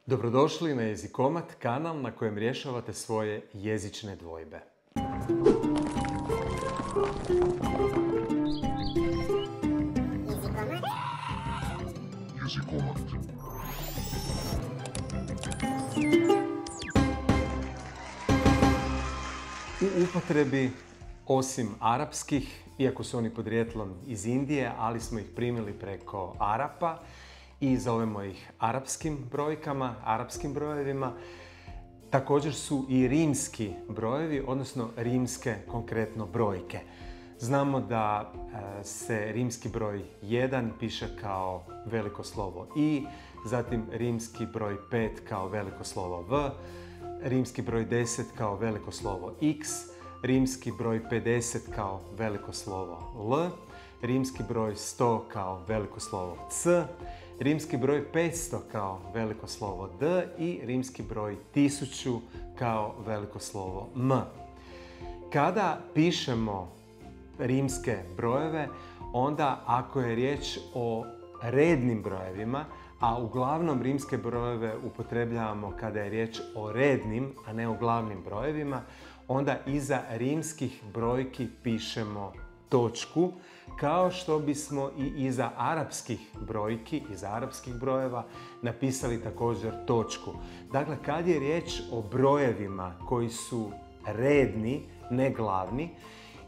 Dobrodošli na Jezikomat, kanal na kojem rješavate svoje jezične dvojbe. U upotrebi, osim arapskih, iako su oni podrijetlom iz Indije, ali smo ih primili preko Arapa i zovemo ih arapskim brojkama, arapskim brojevima. Također su i rimski brojevi, odnosno rimske konkretno brojke. Znamo da se rimski broj 1 piše kao veliko slovo I, zatim rimski broj 5 kao veliko slovo V, rimski broj 10 kao veliko slovo X, rimski broj 50 kao veliko slovo L, rimski broj 100 kao veliko slovo C, rimski broj 500 kao veliko slovo D i rimski broj 1000 kao veliko slovo M. Kada pišemo rimske brojeve, onda ako je riječ o rednim brojevima, a uglavnom rimske brojeve upotrebljavamo kada je riječ o rednim, a ne o glavnim brojevima, onda iza rimskih brojki pišemo točku, kao što bismo i iza arapskih brojki, iza arapskih brojeva napisali također točku. Dakle, kad je riječ o brojevima koji su redni, ne glavni,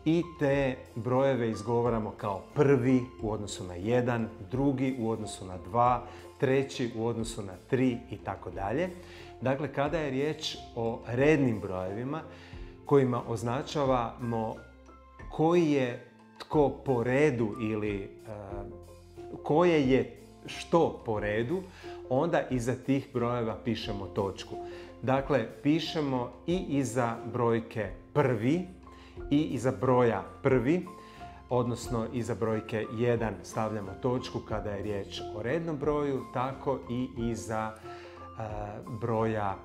i te brojeve izgovaramo kao prvi u odnosu na 1, drugi u odnosu na 2, treći u odnosu na 3 i tako dalje. Dakle, kada je riječ o rednim brojevima kojima označavamo koji je tko po redu ili koje je što po redu, onda iza tih brojeva pišemo točku. Dakle, pišemo i iza brojke prvi i iza broja prvi, odnosno iza brojke 1 stavljamo točku kada je riječ o rednom broju, tako i iza broja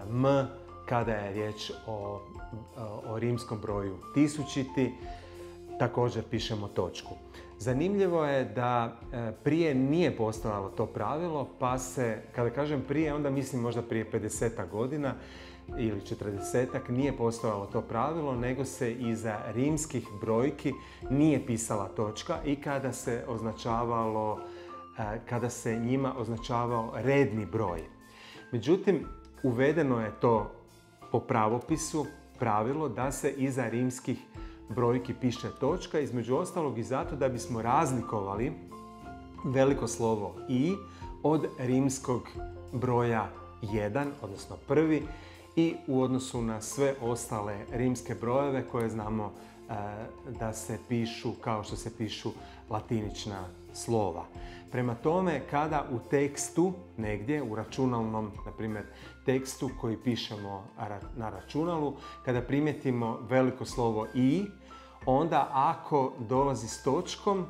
M kada je riječ o rimskom broju tisućiti, također pišemo točku. Zanimljivo je da prije nije postojalo to pravilo, pa se, kada kažem prije, onda mislim možda prije 50 godina ili 40, nije postojalo to pravilo, nego se iza rimskih brojki nije pisala točka i kada se njima označavao redni broj. Međutim, uvedeno je to po pravopisu pravilo da se iza rimskih brojki piše točka, između ostalog i zato da bismo razlikovali veliko slovo I od rimskog broja 1, odnosno prvi, i u odnosu na sve ostale rimske brojeve koje znamo da se pišu kao što se pišu latinična slova. Prema tome, kada u tekstu negdje, u računalnom, na primjer, tekstu koji pišemo na računalu, kada primijetimo veliko slovo I, onda ako dolazi s točkom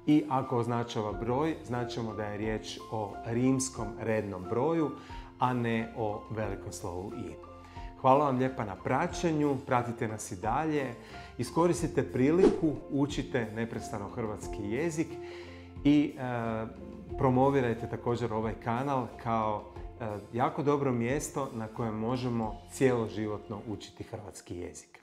i ako označava broj, značimo da je riječ o rimskom rednom broju, a ne o velikom slovu I. Hvala vam lijepa na praćenju, pratite nas i dalje, iskoristite priliku, učite neprestano hrvatski jezik i promovirajte također ovaj kanal kao jako dobro mjesto na kojem možemo cjeloživotno učiti hrvatski jezik.